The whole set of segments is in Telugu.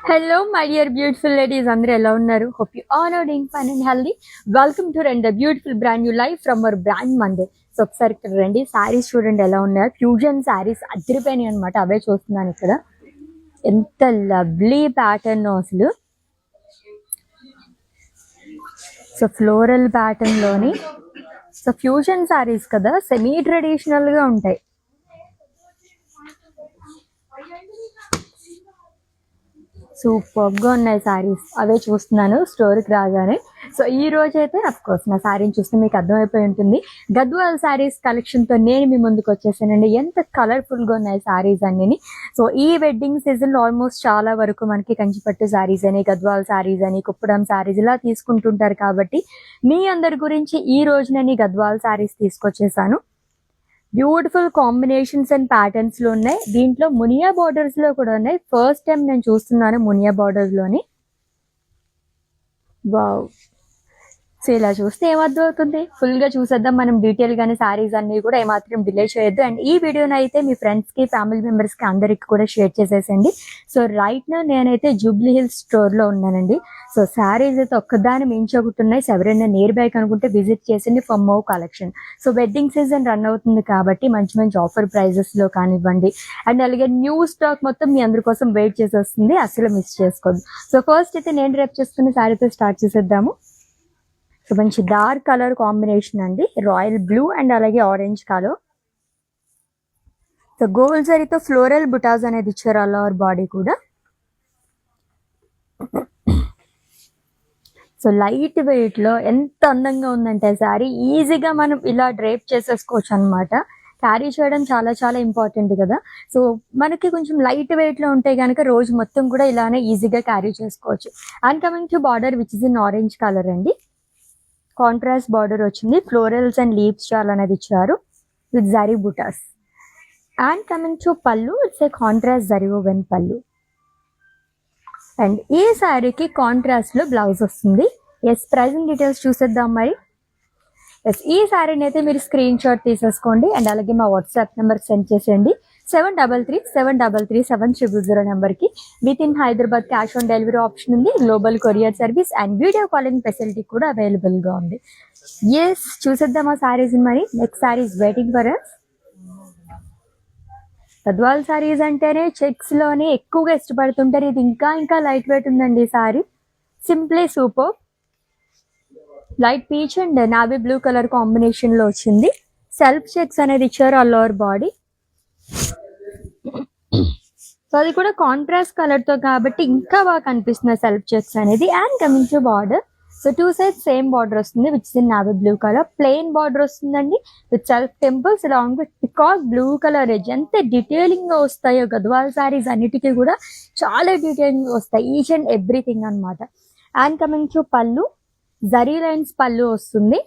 Hello, my dear beautiful ladies. Andre ela unnaru. Hope you all are doing fine and healthy. Welcome to the beautiful brand new life from our brand Monday. So ఒకసారి ఇక్కడ రండి, శారీస్ చూడండి ఎలా ఉన్నాయి. ఫ్యూజన్ శారీస్ అదిరిపోయినాయి అనమాట. అవే చూస్తున్నాను ఇక్కడ. ఎంత లవ్లీ ప్యాటర్న్ అసలు. సో ఫ్లోరల్ ప్యాటర్న్ లోని సో ఫ్యూజన్ శారీస్ కదా, సెమీ ట్రెడిషనల్ గా ఉంటాయి. సూపర్ గా ఉన్నాయి శారీస్, అవే చూస్తున్నాను స్టోర్కి రాగానే. సో ఈ రోజు అయితే అఫ్ కోర్స్ నా శారీని చూస్తే మీకు అర్థమైపోయి ఉంటుంది. గద్వాల్ శారీస్ కలెక్షన్ తో నేను మీ ముందుకు వచ్చేసానండి. ఎంత కలర్ఫుల్ గా ఉన్నాయి శారీస్ అన్ని. సో ఈ వెడ్డింగ్ సీజన్ లో ఆల్మోస్ట్ చాలా వరకు మనకి కంచిపట్టు శారీస్ అని, గద్వాల్ శారీస్ అని, కుప్పడం శారీస్ ఇలా తీసుకుంటుంటారు. కాబట్టి మీ అందరి గురించి ఈ రోజు నేను ఈ గద్వాల్ శారీస్ తీసుకొచ్చేసాను. బ్యూటిఫుల్ కాంబినేషన్స్ అండ్ ప్యాటర్న్స్ లో ఉన్నాయి. దీంట్లో మునియా బార్డర్స్ లో కూడా ఉన్నాయి. ఫస్ట్ టైం నేను చూస్తున్నాను మునియా బార్డర్స్ లోని. వావ్, సో ఇలా చూస్తే ఏమర్థం అవుతుంది, ఫుల్ గా చూసేద్దాం మనం డీటెయిల్ గానే శారీస్ అన్ని కూడా. ఏమాత్రం డిలే చేయొద్దు. అండ్ ఈ వీడియోని అయితే మీ ఫ్రెండ్స్ కి, ఫ్యామిలీ మెంబర్స్ కి అందరికి కూడా షేర్ చేసేసండి. సో రైట్ నా నేనైతే జూబ్లీ హిల్స్ స్టోర్ లో ఉన్నానండి. సో శారీస్ అయితే ఒక్కదాని మించి ఒకటి ఉన్నాయి. సో ఎవరైనా నియర్ బై అనుకుంటే విజిట్ చేసింది for more collection. So wedding season run అవుతుంది కాబట్టి మంచి మంచి ఆఫర్ ప్రైజెస్ లో కానివ్వండి, అండ్ అలాగే న్యూ స్టాక్ మొత్తం మీ అందరి కోసం వెయిట్ చేసి వస్తుంది. అసలు మిస్ చేసుకోవద్దు. సో ఫస్ట్ అయితే నేను రేపు చేసుకున్న శారీతో స్టార్ట్ చేసేద్దాము. సో మంచి డార్క్ కలర్ కాంబినేషన్ అండి, రాయల్ బ్లూ అండ్ అలాగే ఆరెంజ్ కలర్. సో గోల్డ్ జరీతో ఫ్లోరల్ బుటాస్ అనేది ఇచ్చారు ఆల్ ఓవర్ బాడీ కూడా. సో లైట్ వెయిట్ లో ఎంత అందంగా ఉందంటే శారీ, ఈజీగా మనం ఇలా డ్రేప్ చేసేసుకోవచ్చు అనమాట. క్యారీ చేయడం చాలా చాలా ఇంపార్టెంట్ కదా. సో మనకి కొంచెం లైట్ వెయిట్ లో ఉంటే కనుక రోజు మొత్తం కూడా ఇలానే ఈజీగా క్యారీ చేసుకోవచ్చు. And coming to border which is in orange colour అండి. కాంట్రాస్ట్ బార్డర్ వచ్చింది. ఫ్లోరల్స్ అండ్ లీవ్స్ చాలా అనేది ఇచ్చారు with zari butas. And coming to pallu, it's a contrast zari woven pallu. And ఈ శారీకి కాంట్రాస్ట్ లో బ్లౌజ్ వస్తుంది. ఎస్, ప్రైజింగ్ డీటెయిల్స్ చూసేద్దాం మరి. ఎస్, ఈ శారీని అయితే మీరు స్క్రీన్ షాట్ తీసేసుకోండి అండ్ అలాగే మా వాట్సాప్ నెంబర్ సెండ్ చేసేయండి. 7337337000 నెంబర్కి. With in Hyderabad cash on delivery option ఉంది. Global courier service and video calling facility కూడా అవైలబుల్ గా ఉంది. ఎస్, చూసేద్దాం ఆ శారీస్ మరి. Next saris waiting for us. Gadwal saris అంటేనే చెక్స్ లోనే ఎక్కువగా ఇష్టపడుతుంటారు. ఇది ఇంకా ఇంకా లైట్ వెయిట్ ఉందండి ఈ sari. Simply super. Light peach and navy blue colour combination లో వచ్చింది. సెల్ఫ్ చెక్స్ అనేది ఇచ్చారు ఆల్ ఓవర్ బాడీ. సో అది కూడా కాంట్రాస్ట్ కలర్ తో కాబట్టి ఇంకా బాగా కనిపిస్తుంది సెల్ఫ్ చెక్స్ అనేది. And coming to border, so two sides same border వస్తుంది which in navy blue colour. Plain border వస్తుందండి with self temples along with peacock blue colour edge. ఎంత డీటెయిలింగ్ గా వస్తాయో గద్వాల్ శారీస్ అన్నిటికీ కూడా చాలా డీటెయిలింగ్ వస్తాయి, ఈచ్ అండ్ ఎవ్రీథింగ్ అనమాట. And coming to pallu, zari lines పళ్ళు వస్తుంది.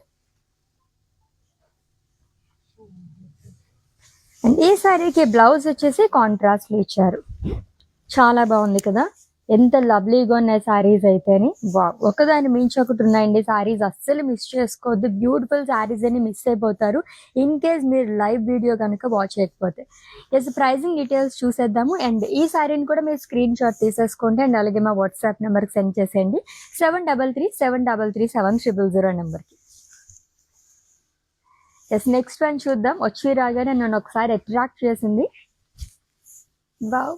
అండ్ ఈ శారీకి బ్లౌజ్ వచ్చేసి కాంట్రాస్ట్ లో ఇచ్చారు. చాలా బాగుంది కదా, ఎంత లవ్లీగా ఉన్నాయి శారీస్ అయితేని. ఒకదాని మించి ఒకటి ఉన్నాయండి శారీస్, అస్సలు మిస్ చేసుకోవద్దు. బ్యూటిఫుల్ శారీస్ అని మిస్ అయిపోతారు ఇన్ కేస్ మీరు లైవ్ వీడియో కనుక వాచ్ చేయకపోతే. ఎస్, ప్రైజింగ్ డీటెయిల్స్ చూసేద్దాము. అండ్ ఈ శారీని కూడా మీరు స్క్రీన్ షాట్ తీసేసుకోండి అండ్ అలాగే మా వాట్సాప్ నెంబర్కి సెండ్ చేసేయండి. 7337337000 నెంబర్కి. ఎస్, నెక్స్ట్ వన్ చూద్దాం. వచ్చి రాగానే నన్ను ఒకసారి అట్రాక్ట్ చేసింది. వావ్.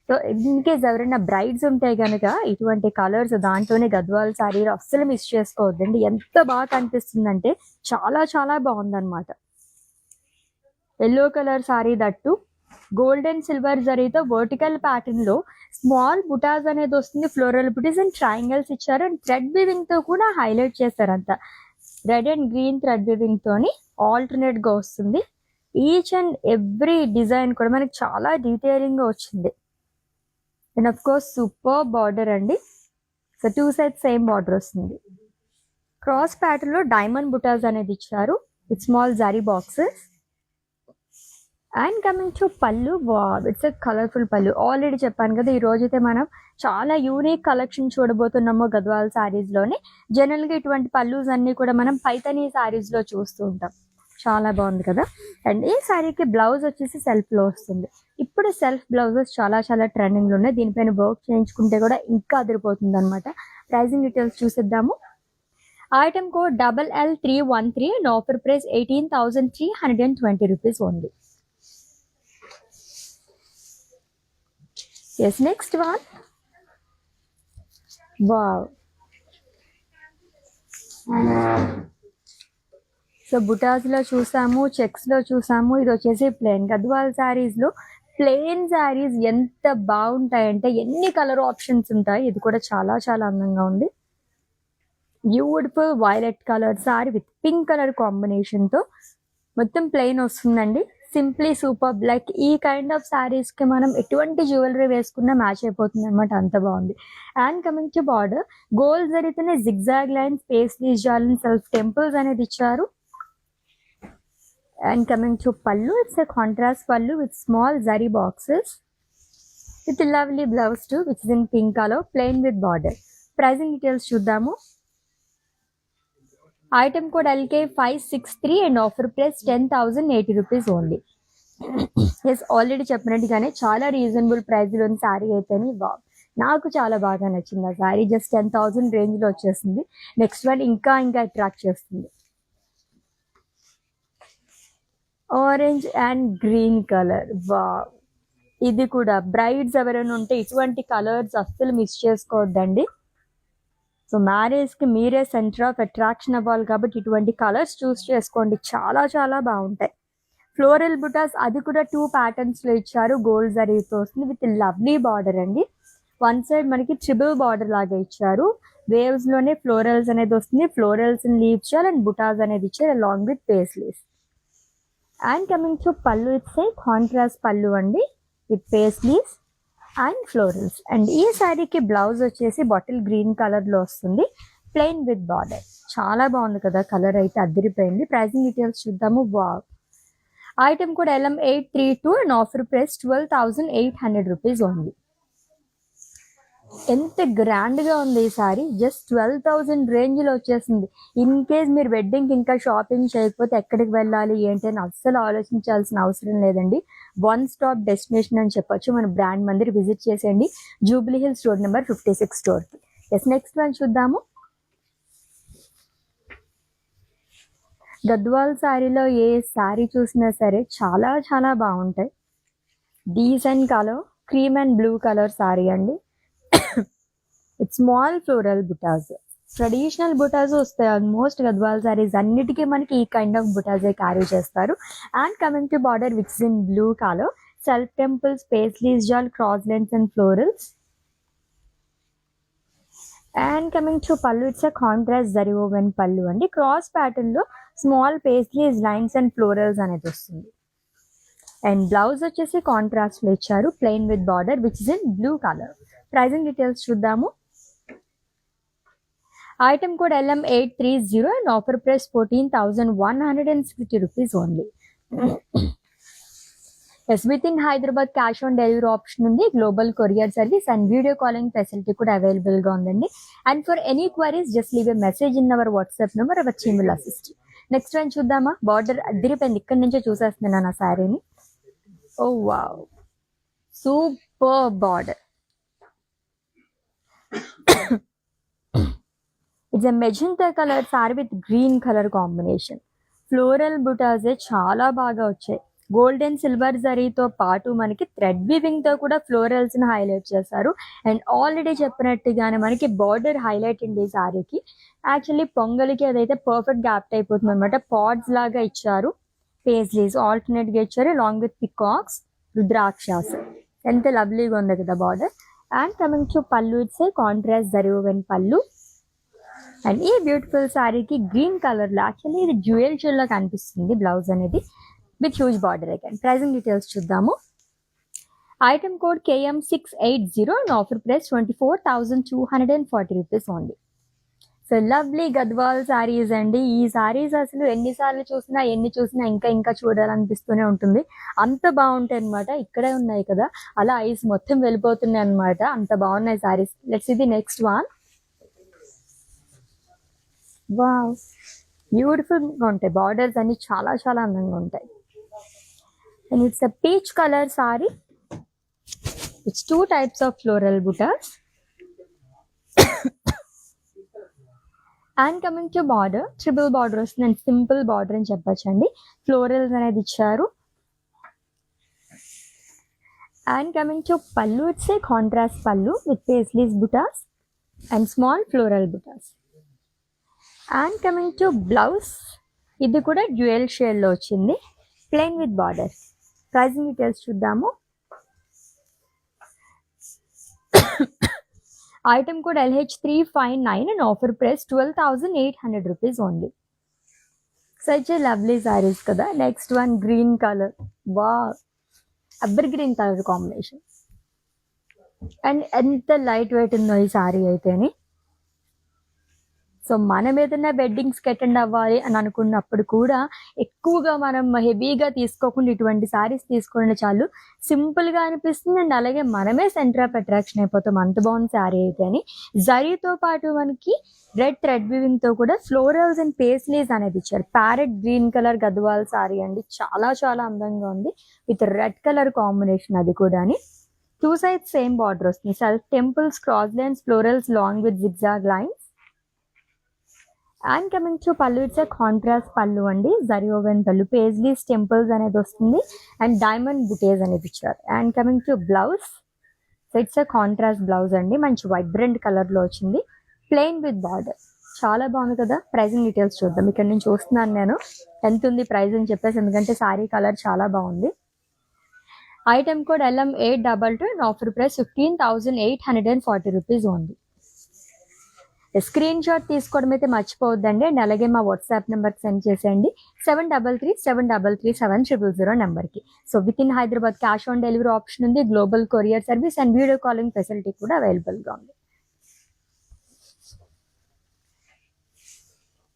సో ఇన్ కేస్ ఎవరైనా బ్రైడ్స్ ఉంటే కనుక ఇటువంటి కలర్స్ దాంట్లోనే గద్వాల్ శారీ అస్సలు మిస్ చేసుకోవద్దండి. ఎంత బాగా కనిపిస్తుందంటే చాలా చాలా బాగుందన్నమాట. Yellow colour sari, that gold and silver జరీతో వర్టికల్ ప్యాటర్న్ లో స్మాల్ బుటాస్ అనేది వస్తుంది. ఫ్లోరల్ బుటీస్ అండ్ ట్రయాంగిల్స్ ఇచ్చారు. అండ్ థ్రెడ్ వీవింగ్ తో కూడా హైలైట్ చేశారంతా. Red and green thread weaving తోని ఆల్టర్నేట్ గా వస్తుంది. ఈచ్ అండ్ ఎవ్రీ డిజైన్ కూడా మనకి చాలా డీటెయిలింగ్ గా వచ్చింది. And of course super border అండి. So two side same border వస్తుంది. క్రాస్ ప్యాటర్న్ లో డైమండ్ బుటాస్ అనేది ఇచ్చారు with small zari boxes. And coming to pallu, it's a colourful pallu. Already చెప్పాను కదా, ఈ రోజైతే మనం చాలా యూనిక్ కలెక్షన్ చూడబోతున్నాము గద్వాల్ శారీస్ లోనే. జనరల్ గా ఇటువంటి పళ్ళుస్ అన్ని కూడా మనం పైతనీ శారీస్ లో చూస్తూ ఉంటాం. చాలా బాగుంది కదా. అండ్ ఈ శారీకి బ్లౌజ్ వచ్చేసి సెల్ఫ్లో వస్తుంది. ఇప్పుడు సెల్ఫ్ బ్లౌజెస్ చాలా చాలా ట్రెండింగ్లో ఉన్నాయి. దీనిపైన వర్క్ చేయించుకుంటే కూడా ఇంకా అదిరిపోతుంది అనమాట. ప్రైజింగ్ డీటెయిల్స్ చూసిద్దాము. Item code LL313 and offer price 18,320 rupees only. Yes, next one. Wow. So బుటాస్లో చూసాము, చెక్స్లో చూసాము. ఇది వచ్చేసి ప్లెయిన్ గద్వాల్ శారీస్లో ప్లెయిన్ శారీస్ ఎంత బాగుంటాయంటే ఎన్ని కలర్ ఆప్షన్స్ ఉంటాయి. ఇది కూడా చాలా చాలా అందంగా ఉంది. Beautiful violet colour sorry with pink colour కాంబినేషన్తో మొత్తం ప్లెయిన్ వస్తుందండి. Simply super. లైక్ ఈ కైండ్ ఆఫ్ శారీస్కి మనం ఎటువంటి జ్యువెలరీ వేసుకున్నా మ్యాచ్ అయిపోతుంది అనమాట, అంత బాగుంది. And coming to border, gold జరీతోనే జిగ్జాగ్ లైన్స్, పేస్లీస్ జాలిన్, సెల్ఫ్ టెంపుల్స్ అనేది ఇచ్చారు. And coming to pallu, it's a contrast pallu with small zari boxes with a lovely blouse too, which is in pink color, plain with border. Pricing details చూద్దాము. Item code LK563 and offer price 10,080 rupees only. Yes, already చెప్పినట్టుగానే చాలా రీజనబుల్ ప్రైస్లో ఉన్న శారీ అయితేనే నాకు చాలా బాగా నచ్చింది. ఆ శారీ జస్ట్ 10,000 రేంజ్లో వచ్చేసింది. నెక్స్ట్ వన్ ఇంకా ఇంకా అట్రాక్ట్ చేస్తుంది. Orange and green colour. Wow. ఇది కూడా బ్రైడ్స్ ఎవరైనా ఉంటే ఇటువంటి కలర్స్ అస్సలు మిస్ చేసుకోవద్దండి. సో మ్యారేజ్కి మీరే సెంటర్ ఆఫ్ అట్రాక్షన్ అవ్వాలి కాబట్టి ఇటువంటి కలర్స్ చూస్ చేసుకోండి, చాలా చాలా బాగుంటాయి. ఫ్లోరల్ బుటాస్ అది కూడా 2 ప్యాటర్న్స్లో ఇచ్చారు. గోల్డ్ జరీతో వస్తుంది విత్ లవ్లీ బార్డర్ అండి. వన్ సైడ్ మనకి ట్రిబుల్ బార్డర్ లాగా ఇచ్చారు. వేవ్స్లోనే ఫ్లోరల్స్ అనేది వస్తుంది. ఫ్లోరల్స్ లీవ్స్ అండ్ బుటాస్ అనేది ఇచ్చారు along with paisleys. And coming to pallu, it's a contrast పళ్ళు అండి with paisleys and florals. And ఈ శారీకి బ్లౌజ్ వచ్చేసి బాటిల్ గ్రీన్ కలర్లో వస్తుంది, ప్లెయిన్ విత్ బార్డర్. చాలా బాగుంది కదా, కలర్ అయితే అద్దరిపోయింది. ప్రైజింగ్ డీటెయిల్స్ చూద్దాము. వావ్. ఐటమ్ కూడా LM832 and offer price 12,800 rupees only. ఎంత గ్రాండ్గా ఉంది ఈ సారీ. జస్ట్ 12,000 రేంజ్లో వచ్చేసింది. ఇన్ కేస్ మీరు వెడ్డింగ్కి ఇంకా షాపింగ్ చేయకపోతే ఎక్కడికి వెళ్ళాలి ఏంటి అని అస్సలు ఆలోచించాల్సిన అవసరం లేదండి. వన్ స్టాప్ డెస్టినేషన్ అని చెప్పొచ్చు. మన బ్రాండ్ మందిర్ విజిట్ చేసేయండి, జూబ్లీ హిల్స్ రోడ్ నెంబర్ 56 స్టోర్కి. ఎస్, నెక్స్ట్ వన్ చూద్దాము. గద్వాల్ శారీలో ఏ శారీ చూసినా సరే చాలా చాలా బాగుంటాయి. Decent colour, cream and blue colour sari అండి. With small floral butas. Traditional butas వస్తాయి ఆల్మోస్ట్ గద్వాల్ శారీస్ అన్నిటికీ మనకి ఈ కైండ్ ఆఫ్ బుటాసే క్యారీ చేస్తారు. And coming to border which is in blue colour, self temples, paisleys jaal, cross lines and florals. And coming to pallu, it's a contrast zari woven pallu అండి. క్రాస్ ప్యాటర్న్ లో small paisleys, lines and florals అనేది వస్తుంది. అండ్ బ్లౌజ్ వచ్చేసి కాంట్రాస్ట్ లో ఇచ్చారు, plain with border which is in blue colour. Pricing details చూద్దాము. Item code LM830 and offer price 14,160 rupees only. Yes, with in Hyderabad cash on delivery option ఉంది, global courier service and video calling facility కూడా అవైలబుల్గా ఉందండి. And for any queries just leave a message in our WhatsApp number, our team will assist. Next one చూద్దామా. బార్డర్ అదిరిపోయింది, ఇక్కడి నుంచే చూసేస్తున్నాను ఆ శారీని. ఓ wow, super border. It's a magenta colour sorry with green colour combination. Floral బుటాసే చాలా బాగా వచ్చాయి. గోల్డ్ అండ్ సిల్వర్ జరీతో పాటు మనకి థ్రెడ్ వీవింగ్ తో కూడా ఫ్లోరల్స్ ని హైలైట్ చేశారు. అండ్ ఆల్రెడీ చెప్పినట్టుగానే మనకి బార్డర్ హైలైట్ అండి ఈ సారీకి. యాక్చువల్లీ పొంగల్కి అదైతే పర్ఫెక్ట్ గ్యాప్ట్ అయిపోతుంది అనమాట. పాడ్స్ లాగా ఇచ్చారు, పేస్లీస్ ఆల్టర్నేట్ గా ఇచ్చారు లాంగ్ విత్ పికాక్స్, రుద్రాక్షాస్. ఎంత లవ్లీగా ఉంది కదా border. And coming to pallu, it's a contrast zari woven pallu. And ఈ బ్యూటిఫుల్ శారీకి గ్రీన్ కలర్ లో యాక్చువల్లీ ఇది జ్యువెల్ షేడ్ లో కనిపిస్తుంది బ్లౌజ్ అనేది with huge border again. Pricing details చూద్దాము. Item code KM680 and offer price 24,240 rupees only. So lovely Gadwal saris అండి. ఈ శారీస్ అసలు ఎన్ని చూసినా ఇంకా ఇంకా చూడాలనిపిస్తూనే ఉంటుంది. అంత బాగుంటాయి అనమాట. ఇక్కడే ఉన్నాయి కదా, అలా ఐస్ మొత్తం వెళ్ళిపోతున్నాయి అనమాట, అంత బాగున్నాయి saris. Let's see the next one. Wow, బ్యూటిఫుల్గా ఉంటాయి. బార్డర్స్ అన్ని చాలా చాలా అందంగా ఉంటాయి. And it's a peach colour sari. It's 2 types of floral butas. And coming to border, triple border వస్తుంది అండ్ సింపుల్ బార్డర్ అని చెప్పచ్చండి. ఫ్లోరల్స్ అనేది ఇచ్చారు. And coming to pallu, it's a contrast pallu with paisleys butas and small floral butas. And coming to blouse, ఇది కూడా డ్యూయల్ షేడ్లో వచ్చింది, plain with border. Pricing details చూద్దాము. Item code LH359 and offer price 12,800 rupees only. Such a lovely sarees kada. Next one, green color. Wow, evergreen color combination. And ఎంత లైట్ వెయిట్ ఉందో ఈ సారీ అయితేని. సో మనం ఏదైనా వెడ్డింగ్స్కి అటెండ్ అవ్వాలి అని అనుకున్నప్పుడు కూడా ఎక్కువగా మనం హెవీగా తీసుకోకుండా ఇటువంటి సారీస్ తీసుకుంటే చాలు, సింపుల్గా అనిపిస్తుంది. అండ్ అలాగే మనమే సెంటర్ ఆఫ్ అట్రాక్షన్ అయిపోతాం, అంత బాగుంది శారీ అయితే అని. జరీతో పాటు మనకి రెడ్ థ్రెడ్ వీవింగ్తో కూడా ఫ్లోరల్స్ అండ్ పేస్లీస్ అనేది ఇచ్చారు. Parrot green colour Gadwal sorry అండి, చాలా చాలా అందంగా ఉంది విత్ రెడ్ కలర్ కాంబినేషన్. అది కూడా 2 sides సేమ్ బార్డర్ వస్తుంది. Self temples, cross lines, florals long with zigzag lines. And coming to pallu, it's a contrast పళ్ళు అండి, జరీ ఓవెన్ పళ్ళు, పేజ్లీస్ టెంపుల్స్ అనేది వస్తుంది అండ్ డైమండ్ బుటేస్ అనేది ఇచ్చారు. And coming to blouse, so it's a contrast blouse అండి, మంచి వైబ్రెంట్ కలర్లో వచ్చింది, ప్లెయిన్ విత్ బార్డర్. చాలా బాగుంది కదా. ప్రైజింగ్ డీటెయిల్స్ చూద్దాం. ఇక్కడ నేను చూస్తున్నాను నేను ఎంత ఉంది ప్రైస్ అని చెప్పేసి, ఎందుకంటే సారీ కలర్ చాలా బాగుంది. Item code LM822 and offer price 15,840 rupees only. Screen shot తీసుకోవడం అయితే మర్చిపోవద్దండి. అండ్ అలాగే మా వాట్సాప్ నెంబర్కి సెండ్ చేసేయండి 7337337000 నెంబర్కి. So with in Hyderabad cash on delivery option ఉంది, global courier service and video calling facility కూడా అవైలబుల్గా ఉంది.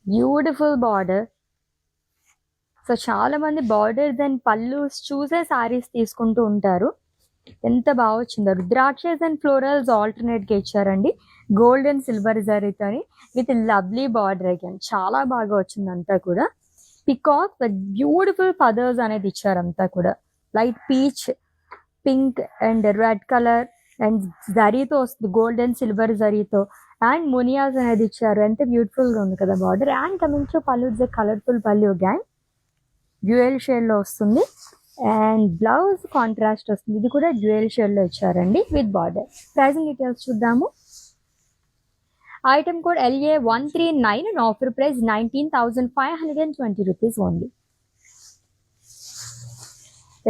Beautiful border. సో చాలా మంది బార్డర్స్ అండ్ పళ్ళు చూసే సారీస్ తీసుకుంటూ ఉంటారు. ఎంత బాగా వచ్చిందో. రుద్రాక్షస్ అండ్ ఫ్లోరల్స్ ఆల్టర్నేట్గా ఇచ్చారండి, గోల్డ్ అండ్ సిల్వర్ జరీతో విత్ లవ్లీ బార్డర్ అగైన్. చాలా బాగా వచ్చింది అంతా కూడా. పికాక్ విత్ బ్యూటిఫుల్ ఫదర్స్ అనేది ఇచ్చారు అంతా కూడా. Light peach, pink and red colour and జరీతో వస్తుంది, గోల్డ్ అండ్ సిల్వర్ జరీతో. అండ్ మునియాస్ అనేది ఇచ్చారు. ఎంత బ్యూటిఫుల్గా ఉంది కదా border. And coming to pallu, it's colourful పళ్ళు అగైన్, డ్యూయల్ షేడ్లో వస్తుంది. అండ్ బ్లౌజ్ కాంట్రాస్ట్ వస్తుంది, ఇది కూడా డ్యూయల్ షేడ్లో ఇచ్చారండి విత్ బార్డర్. ప్రైజింగ్ డీటెయిల్స్ చూద్దాము. Item code LA139 and offer price 19,520 rupees only.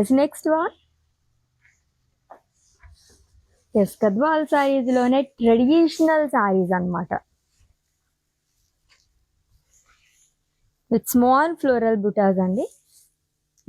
Yes next one, yes Gadwal సారీస్లోనే ట్రెడిషనల్ సారీస్ అన్నమాట, విత్ స్మాల్ ఫ్లోరల్ బుటాస్ అండి.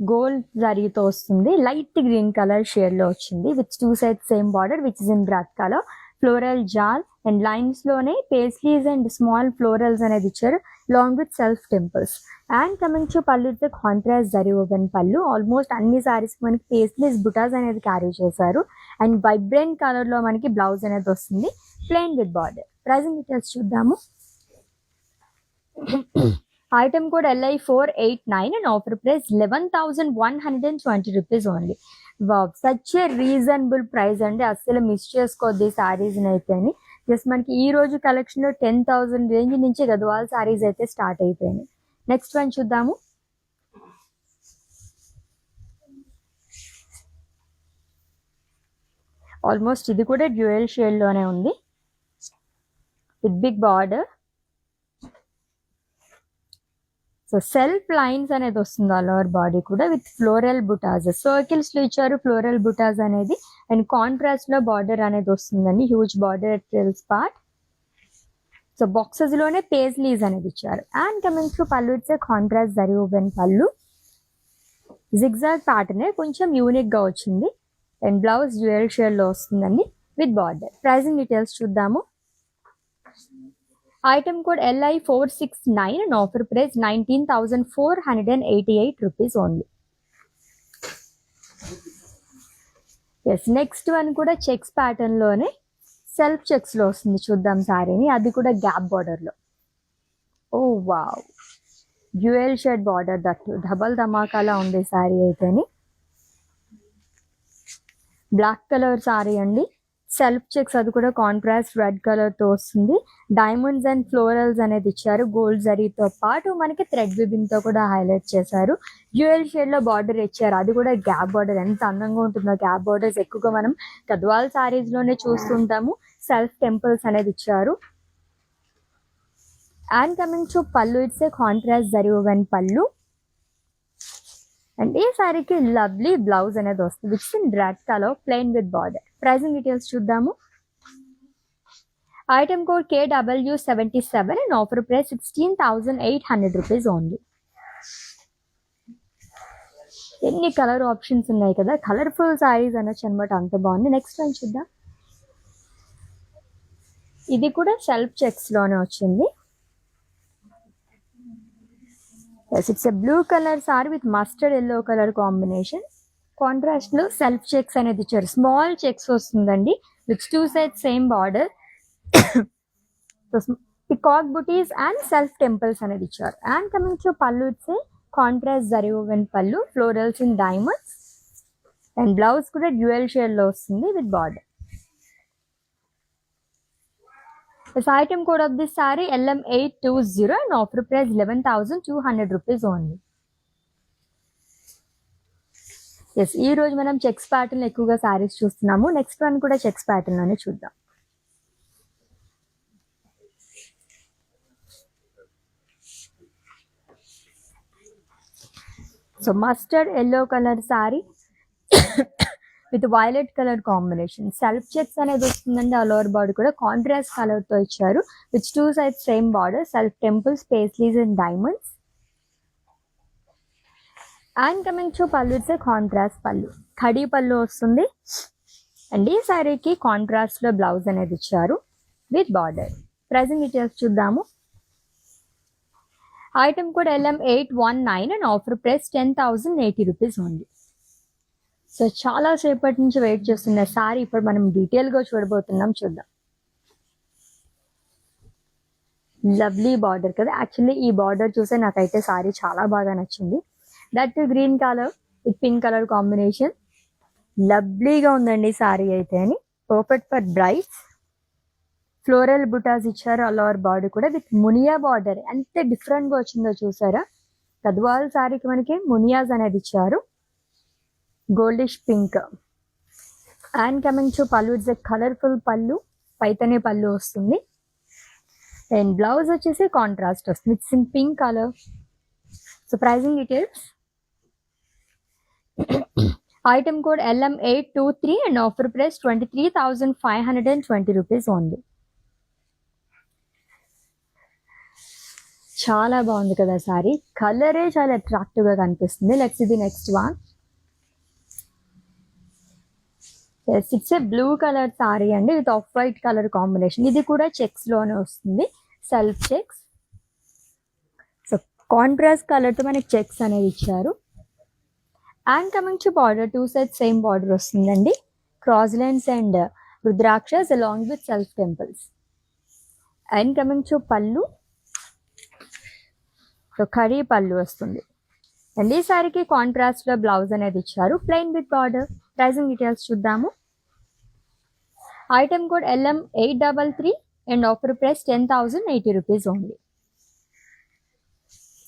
గోల్డ్ జరీతో వస్తుంది, లైట్ గ్రీన్ కలర్ షేడ్లో వచ్చింది with 2 sides same border which is in black colour. Floral jaal and లైన్స్లోనే పేస్లీస్ అండ్ స్మాల్ ఫ్లోరల్స్ అనేది ఇచ్చారు long with self temples. And coming to pallu, it's contrast zari woven pallu. Almost అన్ని సారీస్ మనకి పేస్లీస్ బుటాస్ అనేది క్యారీ చేశారు. అండ్ వైబ్రెంట్ కలర్లో మనకి బ్లౌజ్ అనేది వస్తుంది, plain with border. Pricing details చూద్దాము. Item code LI489 and offer price 11,120 rupees only. Wow, such a reasonable price అండి, అస్సలు మిస్ చేసుకోవద్దు ఈ సారీస్ని అయితే. జస్ట్ మనకి ఈ రోజు కలెక్షన్లో 10,000 రేంజ్ నుంచి గద్వాల్ సారీస్ అయితే స్టార్ట్ అయిపోయినాయి. నెక్స్ట్ వన్ చూద్దాము. ఆల్మోస్ట్ ఇది కూడా డ్యూయల్ షేడ్లోనే ఉంది with big border. So self lines అనేది వస్తుంది ఆల్ ఓవర్ బాడీ కూడా విత్ ఫ్లోరల్ బుటాస్. సర్కిల్స్ లో ఇచ్చారు ఫ్లోరల్ బుటాస్ అనేది. అండ్ కాంట్రాస్ట్ లో బార్డర్ అనేది వస్తుందండి, huge border at trills part. So boxes లోనే పేజ్లీస్ అనేది ఇచ్చారు. And coming to pallu, it's contrast zari woven pallu, zigzag pattern కొంచెం యూనిక్ గా వచ్చింది. అండ్ బ్లౌజ్ డ్యూయల్ షేడ్ లో వస్తుందండి విత్ బార్డర్. ప్రైజింగ్ డీటెయిల్స్ చూద్దాము. Item code LI469 and offer price 19,488 rupees only. Yes next one కూడా చెక్స్ ప్యాటర్న్ లోనే సెల్ఫ్ చెక్స్ లో వస్తుంది. చూద్దాం సారీని, అది కూడా గ్యాప్ బార్డర్ లో. Oh wow, dual shade border, that double ధమాకాలా ఉంది శారీ అయితేని. బ్లాక్ కలర్ శారీ అండి, సెల్ఫ్ చెక్స్, అది కూడా కాంట్రాస్ట్ రెడ్ కలర్ తో వస్తుంది. డైమండ్స్ అండ్ ఫ్లోరల్స్ అనేది ఇచ్చారు. గోల్డ్ జరీతో పాటు మనకి థ్రెడ్ విబింగ్ తో కూడా హైలైట్ చేశారు. డ్యూయల్ షేడ్ లో బార్డర్ ఇచ్చారు, అది కూడా గ్యాప్ బార్డర్. ఎంత అందంగా ఉంటుందో గ్యాప్ బార్డర్స్, ఎక్కువగా మనం గద్వాల్ సారీస్ లోనే చూస్తుంటాము. సెల్ఫ్ టెంపుల్స్ అనేది ఇచ్చారు. And coming to pallu, it's a contrast zari woven pallu. And ఈ సారీకి లవ్లీ బ్లౌజ్ అనేది వస్తుంది, which in red colour plain with border. Pricing details చూద్దాము. Item code KW77 and offer price 16,800 rupees only. ఎన్ని కలర్ ఆప్షన్స్ ఉన్నాయి కదా, కలర్ఫుల్ సారీస్ అనొచ్చు అనమాట, అంత బాగుంది. నెక్స్ట్ వన్ చూద్దాం. ఇది కూడా సెల్ఫ్ చెక్స్ లోనే వచ్చింది. Yes, it's a blue color saree with mustard yellow color combination. Contrast లో సెల్ఫ్ చెక్స్ అనేది ఇచ్చారు. స్మాల్ చెక్స్ వస్తుందండి, with 2 sides same border. Peacock butis and self temples అనేది ఇచ్చారు. And coming to pallu, it's contrast zari woven పళ్ళు, florals in diamonds. And blouse కూడా డ్యూయల్ షేడ్ లో వస్తుంది with border. This item code of this saree LM820 and offer price 11,200 rupees only. Yes, ఈ రోజు మనం చెక్స్ ప్యాటర్న్ ఎక్కువగా సారీస్ చూస్తున్నాము. నెక్స్ట్ వన్ కూడా చెక్స్ ప్యాటర్న్ లోనే చూద్దాం. So mustard yellow colour sorry with violet colour combination. Self checks అనేది వస్తుందండి. ఆల్ ఓవర్ బార్డర్ కూడా కాంట్రాస్ట్ కలర్ తో ఇచ్చారు, with 2 sides same border. Self temples, paisleys and diamonds. And coming to pallu, it's contrast పళ్ళు, ఖడీ పళ్ళు వస్తుంది. అండ్ ఈ సారీకి కాంట్రాస్ట్ లో బ్లౌజ్ అనేది ఇచ్చారు విత్ బార్డర్. ప్రైసింగ్ డీటెయిల్స్ చూద్దాము. Item code LM819 and offer price 10,080 rupees only. So చాలా సేపటి నుంచి వెయిట్ చేస్తున్న సారీ ఇప్పుడు మనం డీటెయిల్ గా చూడబోతున్నాం, చూద్దాం. లవ్లీ బార్డర్ కదా, యాక్చువల్లీ ఈ బార్డర్ చూసే నాకైతే సారీ చాలా బాగా నచ్చింది. That green colour with pink colour combination. లవ్లీగా ఉందండి సారీ అయితే అని. Perfect for brides. Floral butas ఇచ్చారు, ఆల్ ఓవర్ బార్డర్ కూడా విత్ మునియా బార్డర్. ఎంత డిఫరెంట్ గా వచ్చిందో చూసారా. గద్వాల్ సారీకి మనకి మునియాస్ అనేది ఇచ్చారు, goldish pink. And coming to pallu, it's a colourful pallu, Paithani pallu వస్తుంది. అండ్ బ్లౌజ్ వచ్చేసి కాంట్రాస్ట్ వస్తుంది, it's in pink colour. So pricing details. Item code LM823 and offer price 23,520 rupees only. చాలా బాగుంది కదా సారీ, కలరే చాలా అట్రాక్టివ్ గా కనిపిస్తుంది. లెట్స్ ఇది next one. It's a blue colour sari అండి, with off white colour combination. ఇది కూడా చెక్స్ లోనే వస్తుంది, self checks. So contrast colour తో మనకి చెక్స్ అనేది ఇచ్చారు. And coming to border, 2 sides same border వస్తుందండి. Cross lines and rudrakshas along with self temples. And coming to pallu, so khadi pallu వస్తుంది. అండ్ ఈ సారీకి కాంట్రాస్ట్ లో బ్లౌజ్ అనేది ఇచ్చారు, plain with border. Pricing details చూద్దాము. Item code LM833 and offer price 10,080 rupees only.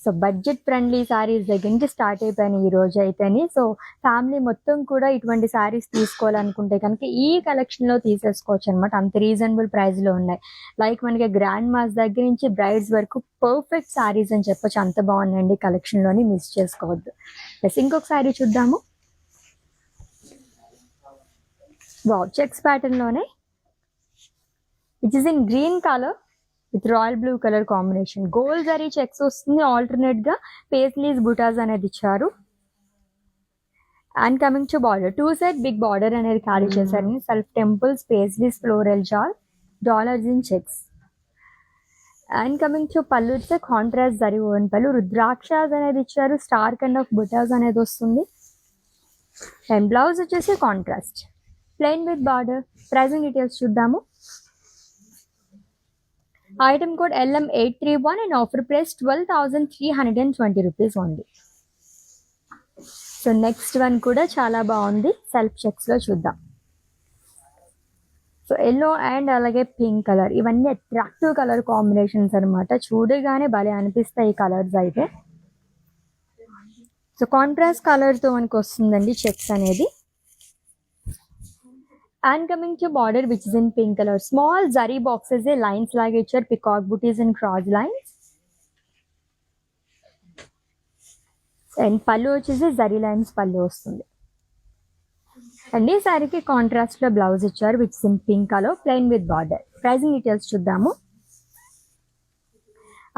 So budget friendly saris దగ్గర నుంచి స్టార్ట్ అయిపోయినాయి ఈ రోజు అయితేని. సో ఫ్యామిలీ మొత్తం కూడా ఇటువంటి సారీస్ తీసుకోవాలనుకుంటే కనుక ఈ కలెక్షన్ లో తీసేసుకోవచ్చు అనమాట. అంత రీజనబుల్ ప్రైస్ లో ఉన్నాయి. లైక్ మనకి గ్రాండ్ మాస్ దగ్గర నుంచి బ్రైడ్స్ వరకు పర్ఫెక్ట్ సారీస్ అని చెప్పొచ్చు, అంత బాగున్నాయండి కలెక్షన్ లోని, మిస్ చేసుకోవద్దు. ప్లస్ ఇంకొక సారీ చూద్దాము. వావ్, చెక్స్ ప్యాటర్న్ లోనే, it is in green colour with royal blue colour combination. Gold zari checks వస్తుంది, ఆల్టర్నేట్ గా పేస్లీస్ బుటాస్ అనేది ఇచ్చారు. And coming to border, 2 sides big border అనేది క్యారీ చేశారు. Self temples, paisleys, floral jaal, dollars in checks. And coming to pallu, it's contrast zari woven pallu, rudrakshas అనేది ఇచ్చారు, స్టార్ కైండ్ ఆఫ్ బుటాస్ అనేది వస్తుంది. అండ్ బ్లౌజ్ వచ్చేసి contrast, plain with border. Pricing details చూద్దాము. Item code LM831 and offer price 12,320 rupees only. So next one కూడా చాలా బాగుంది, సెల్ఫ్ చెక్స్ లో చూద్దాం. సో ఎల్లో అండ్ అలాగే పింక్ కలర్, ఇవన్నీ అట్రాక్టివ్ కలర్ కాంబినేషన్స్ అనమాట. చూడగానే భలే అనిపిస్తాయి ఈ కలర్స్ అయితే. సో కాంట్రాస్ట్ కలర్ తో మనకు వస్తుందండి చెక్స్ అనేది. And coming to border which is in pink colour, small zari boxes lines లాగా ఇచ్చారు, peacock butis and cross lines. And pallu వచ్చేసి జరీ లైన్స్ పళ్ళు వస్తుంది. అండ్ ఈ సారీకి కాంట్రాస్ట్ లో బ్లౌజ్ ఇచ్చారు which in pink colour plain with border. Pricing details చూద్దాము.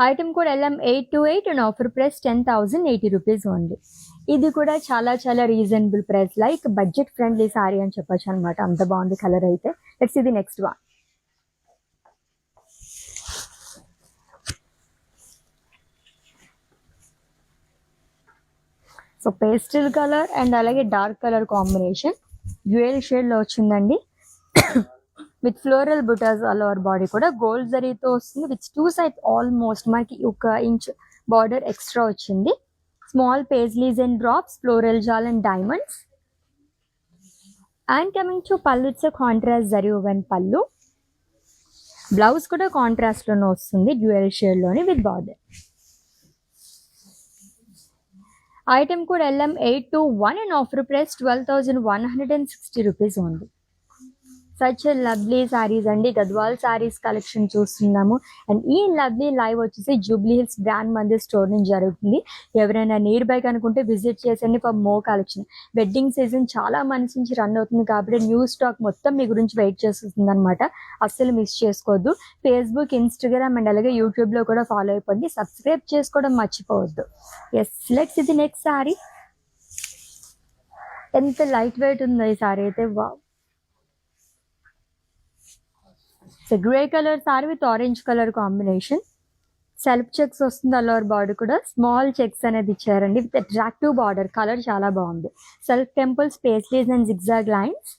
Item code LM828 and offer price 10,080 rupees only. ఇది కూడా చాలా చాలా reasonable price, like budget friendly sari అని చెప్పొచ్చు అనమాట. అంత బాగుంది కలర్ అయితే. లెట్స్ ఇది next one. So pastel colour and అలాగే dark colour combination dual shade లో వచ్చిందండి. With floral butas all over body కూడా గోల్డ్ జరీతో వస్తుంది. విత్ టూ సైడ్ ఆల్మోస్ట్ మనకి 1 ఇంచ్ బార్డర్ ఎక్స్ట్రా వచ్చింది. Small paisleys and drops, floral jaal and diamonds. And coming to pallu, it's contrast zari woven pallu. Blouse కూడా కాంట్రాస్ట్ లోనే వస్తుంది డ్యూయల్ షేడ్ లోని with border. Item code LM821 and offer price 12,160 rupees only. Such lovely saris అండి, గద్వాల్ సారీస్ కలెక్షన్ చూస్తున్నాము. అండ్ ఈ లవ్లీ లైవ్ వచ్చేసి జూబ్లీ హిల్స్ బ్రాండ్ మంది స్టోర్ నుంచి జరుగుతుంది. ఎవరైనా నియర్ బై కనుకుంటే విజిట్ చేసండి for more collection. Wedding season చాలా మంత్స్ నుంచి రన్ అవుతుంది కాబట్టి న్యూ స్టాక్ మొత్తం మీ గురించి వెయిట్ చేస్తుంది అనమాట. అస్సలు మిస్ చేసుకోవద్దు. ఫేస్బుక్, ఇన్స్టాగ్రామ్ అండ్ అలాగే యూట్యూబ్లో కూడా ఫాలో అయిపోండి. సబ్స్క్రైబ్ చేసుకోవడం మర్చిపోవద్దు. ఎస్, లెట్స్ ఇది నెక్స్ట్ సారీ. ఎంత లైట్ వెయిట్ ఉందో ఈ సారీ అయితే, wow. So grey colour sorry with orange colour combination. Self checks వస్తుంది ఆల్ ఓవర్ బార్డర్ కూడా. స్మాల్ చెక్స్ అనేది ఇచ్చారండి విత్ అట్రాక్టివ్ బార్డర్. కలర్ చాలా బాగుంది. Self temples, paisleys and zigzag lines.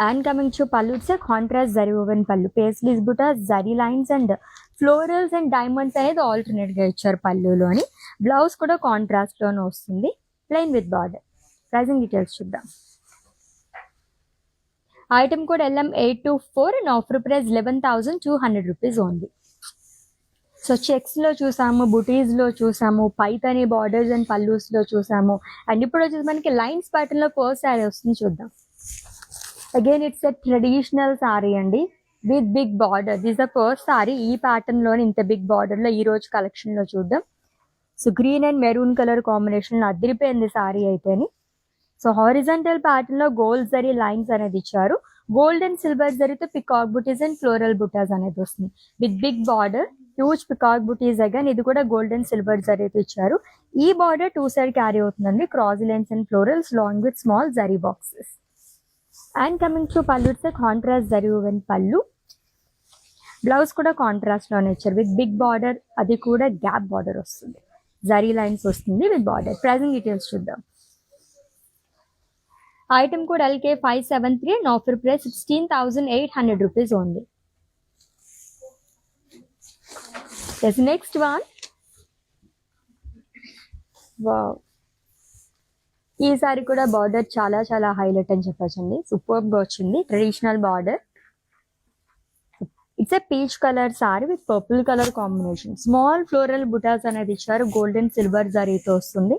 And coming to pallu, it's contrast zari woven pallu. Paisleys buta, zari lines and florals and diamonds అనేది ఆల్టర్నేట్ గా ఇచ్చారు పళ్ళులోని. బ్లౌజ్ కూడా కాంట్రాస్ట్ లోనే వస్తుంది plain with border. Pricing details చూద్దాం. Item code LM824 and offer price 11,200 rupees only. So checks లో చూసాము, బుటీస్ లో చూసాము, పైతని బార్డర్స్ అండ్ పల్లూస్ లో చూసాము. అండ్ ఇప్పుడు వచ్చేసి మనకి లైన్స్ ప్యాటర్న్ లో ఫస్ట్ సారీ వస్తుంది, చూద్దాం. Again it's a traditional sari అండి with big border. This the first sari ఈ ప్యాటర్న్ లోని ఇంత బిగ్ బార్డర్ లో ఈ రోజు కలెక్షన్ లో చూద్దాం. So green and maroon colour combination లో అదిరిపోయింది సారీ అయితేని. సో హారిజంటల్ ప్యాటర్న్ లో గోల్డ్ జరీ లైన్స్ అనేది ఇచ్చారు. గోల్డ్ అండ్ సిల్వర్ జరీతో peacock butis and floral butas అనేది వస్తుంది with big border. Huge peacock butis again, ఇది కూడా గోల్డ్ అండ్ సిల్వర్ జరీతో ఇచ్చారు. ఈ బార్డర్ 2 సైడ్ క్యారీ అవుతుందండి. Cross lines and florals long with small zari boxes. And coming to pallu, it's contrast zari woven pallu. Blouse కూడా కాంట్రాస్ట్ లోనే ఇచ్చారు విత్ బిగ్ బార్డర్. అది కూడా గ్యాప్ బార్డర్ వస్తుంది, జరీ లైన్స్ వస్తుంది విత్ బార్డర్. ప్రైసింగ్ డీటెయిల్స్ చూద్దాం. Item code LK573 and offer price 16,800 rupees only. Yes, next one. Wow. ఈ సారీ కూడా బార్డర్ చాలా చాలా హైలైట్ అని చెప్పొచ్చండి. సూపర్ గా వచ్చింది, traditional border. It's a peach colour sorry with purple colour combination. Small floral butas అనేది ఇచ్చారు, గోల్డ్ అండ్ సిల్వర్ జరీతో వస్తుంది.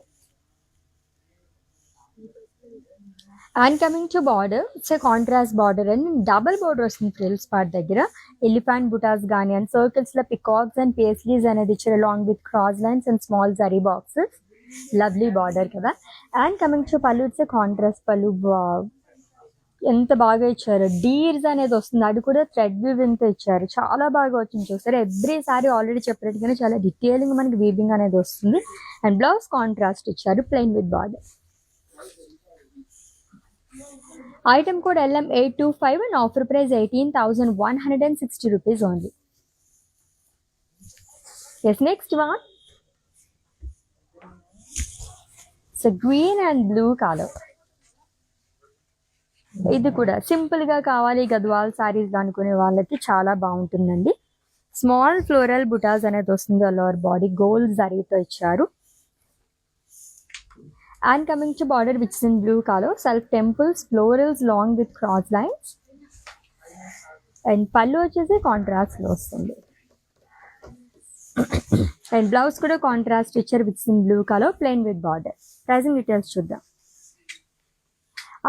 And coming to border, it's a contrast border and double border వస్తుంది ఫ్రిల్స్ పార్ట్ దగ్గర. ఎలిఫెంట్ బుటాస్ కానీ అండ్ సర్కిల్స్ లో పికాక్స్ అండ్ పేస్లీస్ అనేది ఇచ్చారు along with cross lines and small zari boxes. Lovely border కదా. And coming to pallu, it's a contrast పళ్ళు. ఎంత బాగా ఇచ్చారు. డీర్స్ అనేది వస్తుంది, అది కూడా థ్రెడ్ వీవింగ్ తో ఇచ్చారు. చాలా బాగా వచ్చింది. చూస్తారు ఎవ్రీ సారీ ఆల్రెడీ చెప్పినట్టుగానే చాలా డీటెయిలింగ్ మనకి వీవింగ్ అనేది వస్తుంది. అండ్ బ్లౌజ్ కాంట్రాస్ట్ ఇచ్చారు plain with border. Item code LM825 and offer price 18,160 rupees only. Yes, next one. So green and blue color. ఇది కూడా సింపుల్ గా కావాలి గద్వాల్ సారీస్ అనుకునే వాళ్ళకి చాలా బాగుంటుందండి. స్మాల్ ఫ్లోరల్ బుటాస్ అనేది వస్తుంది. లోవర్ బాడీ గోల్డ్ జరీతో ఇచ్చారు. And coming to border which is in blue colour, self temples, florals long with cross lines. And pallu వచ్చేసి కాంట్రాస్ట్ లో వస్తుంది. అండ్ బ్లౌజ్ కూడా కాంట్రాస్ట్ ఇచ్చారు which in blue colour, plain with border. Pricing details చూద్దాం.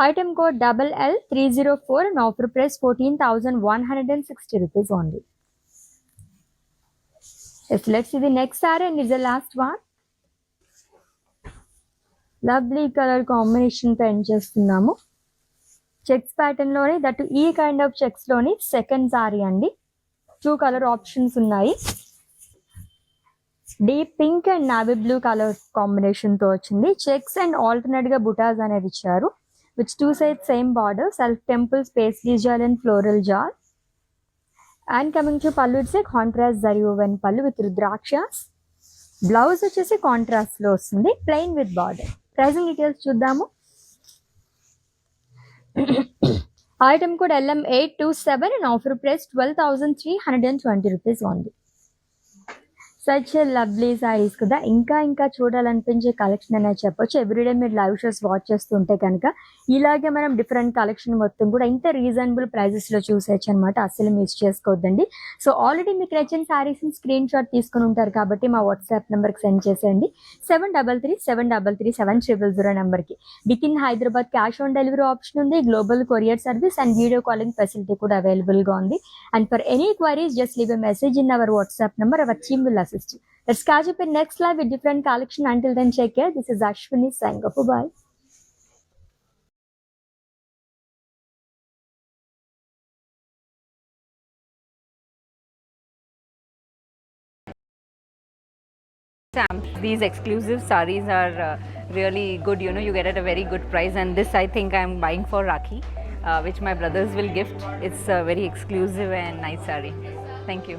Item code LL304 and offer price 14,160 rupees only. Yes, let's see the next saree and it's the last one. Lovely color combination తో ఎండ్ చేస్తున్నాము. చెక్స్ ప్యాటర్న్ లోని దట్ ఈ కైండ్ ఆఫ్ చెక్స్ లోని సెకండ్ సారీ అండి. 2 కలర్ ఆప్షన్స్ ఉన్నాయి. Deep pink and navy blue colour combination తో వచ్చింది. చెక్స్ అండ్ ఆల్టర్నేట్ గా బుటాస్ అనేది ఇచ్చారు. Which 2 sides same border, self temples, paisley jal and floral jal. And coming to pallu, it's a contrast zari woven pallu with rudrakshas. Blouse వచ్చేసి కాంట్రాస్ట్ లో వస్తుంది, plain with border. Pricing details చూద్దాము. Item code LM827 and offer price 12,320 rupees only. Such lovely saris కదా. ఇంకా ఇంకా చూడాలనిపించే కలెక్షన్ అనేది చెప్పొచ్చు. ఎవ్రీడే మీరు లైవ్ షోస్ వాచ్ చేస్తుంటే కనుక ఇలాగే మనం డిఫరెంట్ కలెక్షన్ మొత్తం కూడా ఇంత రీజనబుల్ ప్రైజెస్లో చూసేయచ్చు అనమాట. అస్సలు మిస్ చేసుకోవద్దండి. సో ఆల్రెడీ మీకు నచ్చిన సారీస్ని స్క్రీన్ షాట్ తీసుకుని ఉంటారు కాబట్టి మా వాట్సాప్ నెంబర్కి సెండ్ చేసేయండి. 7337337000 నెంబర్కి. With in Hyderabad cash on delivery option ఉంది, global courier service and video calling facility కూడా అవైలబుల్గా ఉంది. And for any queries just leave a message in our WhatsApp number. Our team will assist you. Let's catch up in next live with different collection. Until then, take care. This is Ashwini signing off. Bye. These exclusive sarees are really good. You know, you get at a very good price. And this, I think, I'm buying for Rakhi, which my brothers will gift. It's a very exclusive and nice saree. Thank you.